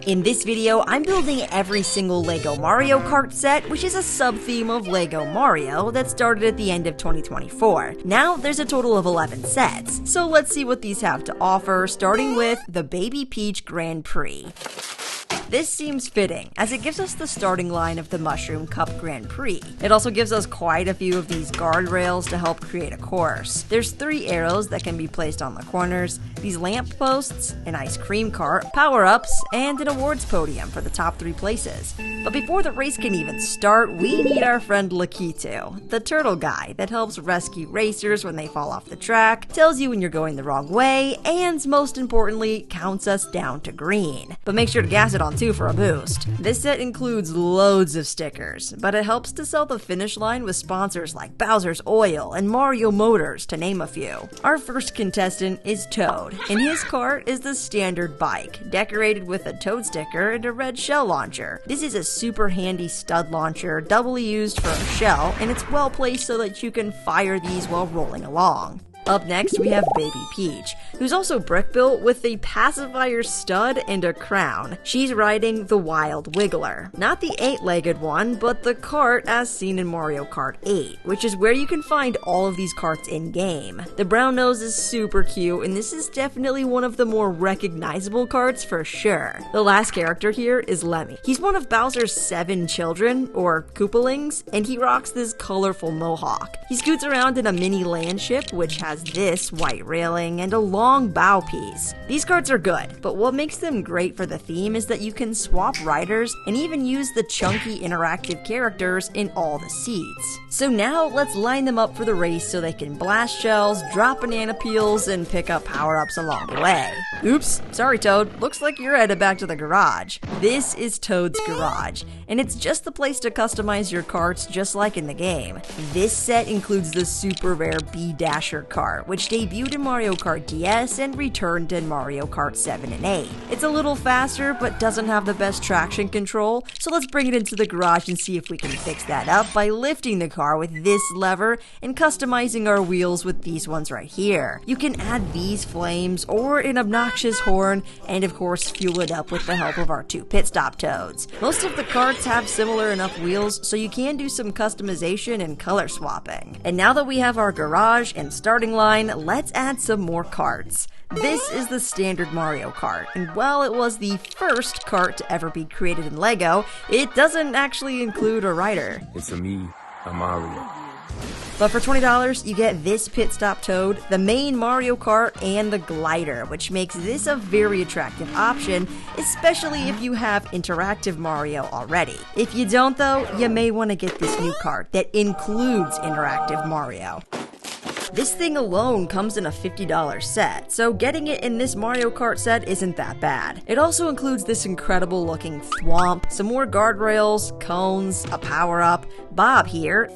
In this video, I'm building every single LEGO Mario Kart set, which is a sub-theme of LEGO Mario that started at the end of 2024. Now, there's a total of 11 sets, so let's see what these have to offer, starting with the Baby Peach Grand Prix. This seems fitting, as it gives us the starting line of the Mushroom Cup Grand Prix. It also gives us quite a few of these guardrails to help create a course. There's 3 arrows that can be placed on the corners, these lamp posts, an ice cream cart, power-ups, and an awards podium for the top 3 places. But before the race can even start, we need our friend Lakitu, the turtle guy that helps rescue racers when they fall off the track, tells you when you're going the wrong way, and most importantly, counts us down to green. But make sure to gas it on too for a boost. This set includes loads of stickers, but it helps to sell the finish line with sponsors like Bowser's Oil and Mario Motors, to name a few. Our first contestant is Toad, and his cart is the standard bike, decorated with a Toad sticker and a red shell launcher. This is a super handy stud launcher, doubly used for a shell, and it's well placed so that you can fire these while rolling along. Up next, we have Baby Peach, who's also brick-built with a pacifier stud and a crown. She's riding the Wild Wiggler. Not the 8-legged one, but the cart as seen in Mario Kart 8, which is where you can find all of these carts in-game. The brown nose is super cute, and this is definitely one of the more recognizable carts for sure. The last character here is Lemmy. He's one of Bowser's 7 children, or Koopalings, and he rocks this colorful mohawk. He scoots around in a mini land ship, which has this white railing and a long bow piece. These carts are good, but what makes them great for the theme is that you can swap riders and even use the chunky interactive characters in all the seats. So now let's line them up for the race so they can blast shells, drop banana peels, and pick up power-ups along the way. Oops, sorry Toad, looks like you're headed back to the garage. This is Toad's garage, and it's just the place to customize your carts just like in the game. This set includes the super rare B-Dasher cart, which debuted in Mario Kart DS and returned in Mario Kart 7 and 8. It's a little faster, but doesn't have the best traction control, so let's bring it into the garage and see if we can fix that up by lifting the car with this lever and customizing our wheels with these ones right here. You can add these flames or an obnoxious horn, and of course fuel it up with the help of our 2 pit stop toads. Most of the carts have similar enough wheels, so you can do some customization and color swapping. And now that we have our garage and starting line, let's add some more carts. This is the standard Mario Kart, and while it was the first kart to ever be created in LEGO, it doesn't actually include a rider. It's me, Mario. But for $20, you get this pit stop Toad, the main Mario Kart, and the glider, which makes this a very attractive option, especially if you have interactive Mario already. If you don't though, you may want to get this new kart that includes interactive Mario. This thing alone comes in a $50 set, so getting it in this Mario Kart set isn't that bad. It also includes this incredible looking thwomp, some more guardrails, cones, a power-up, Bob here,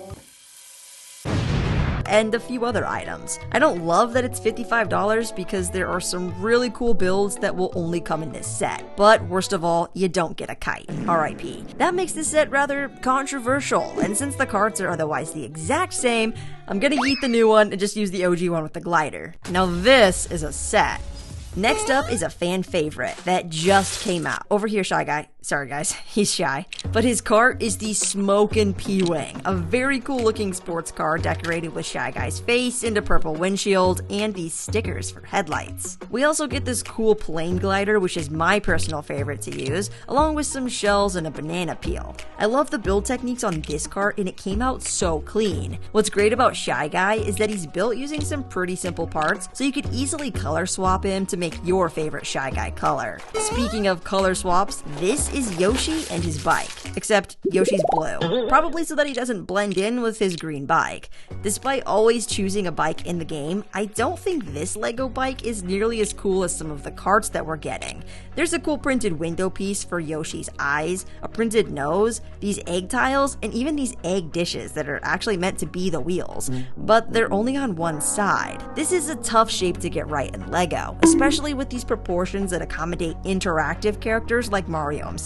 and a few other items. I don't love that it's $55 because there are some really cool builds that will only come in this set. But worst of all, you don't get a kite. RIP. That makes this set rather controversial, and since the carts are otherwise the exact same, I'm gonna yeet the new one and just use the OG one with the glider. Now this is a set. Next up is a fan favorite that just came out. Over here, Shy Guy. Sorry guys, he's shy. But his cart is the Smokin' P-Wing, a very cool looking sports car decorated with Shy Guy's face and a purple windshield and these stickers for headlights. We also get this cool plane glider, which is my personal favorite to use, along with some shells and a banana peel. I love the build techniques on this cart and it came out so clean. What's great about Shy Guy is that he's built using some pretty simple parts, so you could easily color swap him to make your favorite Shy Guy color. Speaking of color swaps, this is Yoshi and his bike, except Yoshi's blue, probably so that he doesn't blend in with his green bike. Despite always choosing a bike in the game, I don't think this LEGO bike is nearly as cool as some of the carts that we're getting. There's a cool printed window piece for Yoshi's eyes, a printed nose, these egg tiles, and even these egg dishes that are actually meant to be the wheels, but they're only on one side. This is a tough shape to get right in LEGO, especially with these proportions that accommodate interactive characters like Mario himself.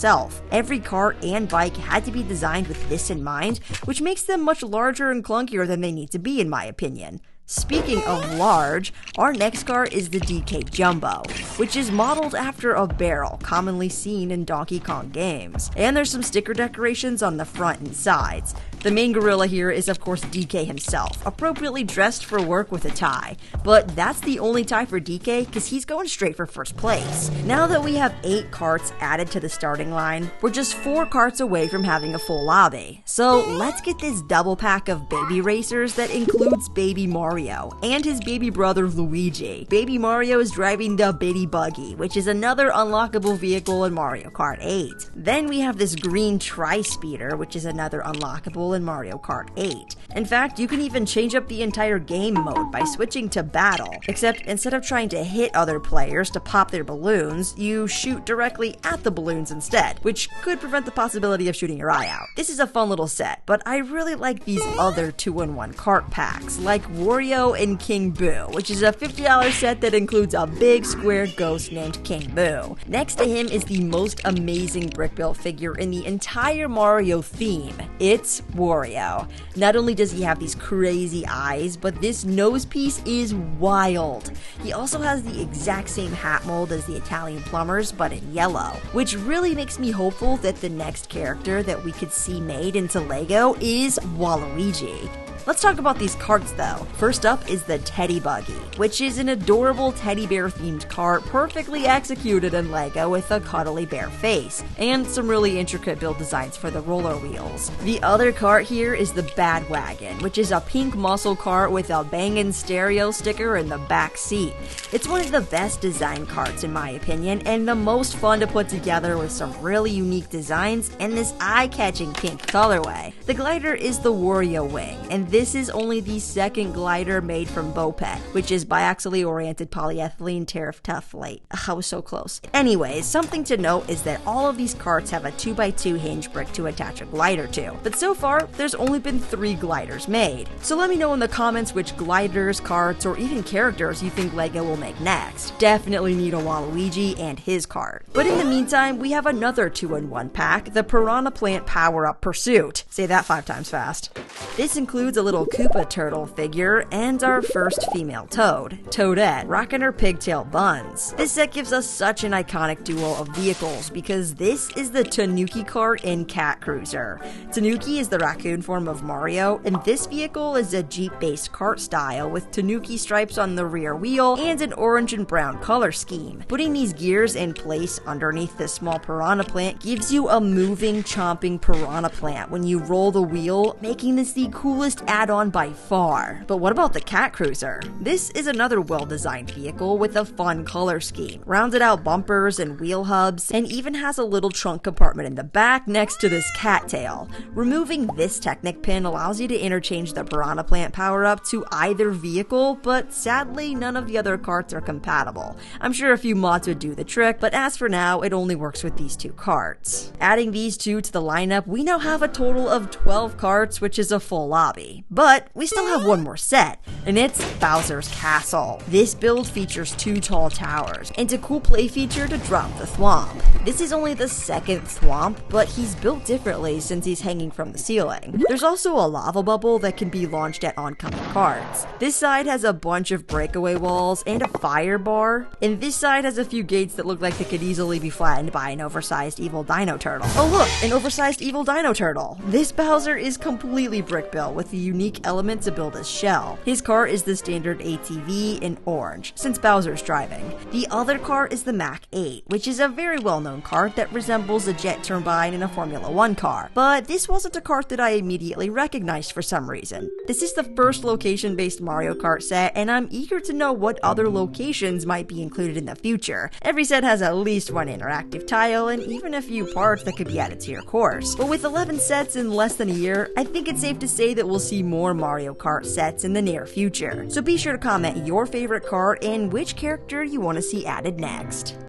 Every cart and bike had to be designed with this in mind, which makes them much larger and clunkier than they need to be in my opinion. Speaking of large, our next car is the DK Jumbo, which is modeled after a barrel commonly seen in Donkey Kong games. And there's some sticker decorations on the front and sides. The main gorilla here is of course DK himself, appropriately dressed for work with a tie. But that's the only tie for DK because he's going straight for first place. Now that we have 8 carts added to the starting line, we're just 4 carts away from having a full lobby. So let's get this double pack of baby racers that includes Baby Mario and his baby brother Luigi. Baby Mario is driving the Bitty Buggy, which is another unlockable vehicle in Mario Kart 8. Then we have this green Tri-Speeder, which is another unlockable in Mario Kart 8. In fact, you can even change up the entire game mode by switching to battle, except instead of trying to hit other players to pop their balloons, you shoot directly at the balloons instead, which could prevent the possibility of shooting your eye out. This is a fun little set, but I really like these other 2-in-1 kart packs, like Wario and King Boo, which is a $50 set that includes a big square ghost named King Boo. Next to him is the most amazing brick-built figure in the entire Mario theme. It's Wario. Not only does he have these crazy eyes, but this nose piece is wild. He also has the exact same hat mold as the Italian plumbers, but in yellow, which really makes me hopeful that the next character that we could see made into LEGO is Waluigi. Let's talk about these carts though. First up is the Teddy Buggy, which is an adorable teddy bear themed cart perfectly executed in LEGO with a cuddly bear face, and some really intricate build designs for the roller wheels. The other cart here is the Bad Wagon, which is a pink muscle cart with a bangin' stereo sticker in the back seat. It's one of the best designed carts in my opinion, and the most fun to put together with some really unique designs and this eye-catching pink colorway. The glider is the Wario wing, and this is only the second glider made from Bopet, which is biaxially oriented polyethylene tariff-tough-late. I was so close. Anyways, something to note is that all of these carts have a 2x2 hinge brick to attach a glider to, but so far, there's only been 3 gliders made. So let me know in the comments which gliders, carts, or even characters you think LEGO will make next. Definitely need a Waluigi and his cart. But in the meantime, we have another 2-in-1 pack, the Piranha Plant Power-Up Pursuit. Say that 5 times fast. This includes a little Koopa turtle figure and our first female Toad, Toadette, rocking her pigtail buns. This set gives us such an iconic duo of vehicles because this is the Tanuki cart and Cat Cruiser. Tanuki is the raccoon form of Mario, and this vehicle is a Jeep-based kart style with Tanuki stripes on the rear wheel and an orange and brown color scheme. Putting these gears in place underneath this small piranha plant gives you a moving, chomping piranha plant when you roll the wheel, making this the coolest add-on by far. But what about the Cat Cruiser? This is another well-designed vehicle with a fun color scheme, rounded out bumpers and wheel hubs, and even has a little trunk compartment in the back next to this cat tail. Removing this Technic pin allows you to interchange the Piranha Plant power-up to either vehicle, but sadly none of the other carts are compatible. I'm sure a few mods would do the trick, but as for now, it only works with these 2 carts. Adding these 2 to the lineup, we now have a total of 12 carts, which is a full lobby. But we still have one more set, and it's Bowser's Castle. This build features 2 tall towers, and a cool play feature to drop the Thwomp. This is only the second Thwomp, but he's built differently since he's hanging from the ceiling. There's also a lava bubble that can be launched at oncoming carts. This side has a bunch of breakaway walls and a fire bar, and this side has a few gates that look like they could easily be flattened by an oversized evil dino turtle. Oh look, an oversized evil dino turtle! This Bowser is completely brick built with the unique element to build his shell. His car is the standard ATV in orange, since Bowser's driving. The other car is the Mach 8, which is a very well-known kart that resembles a jet turbine in a Formula 1 car. But this wasn't a kart that I immediately recognized for some reason. This is the first location-based Mario Kart set, and I'm eager to know what other locations might be included in the future. Every set has at least one interactive tile, and even a few parts that could be added to your course. But with 11 sets in less than a year, I think it's safe to say that we'll see more Mario Kart sets in the near future. So be sure to comment your favorite kart and which character you want to see added next.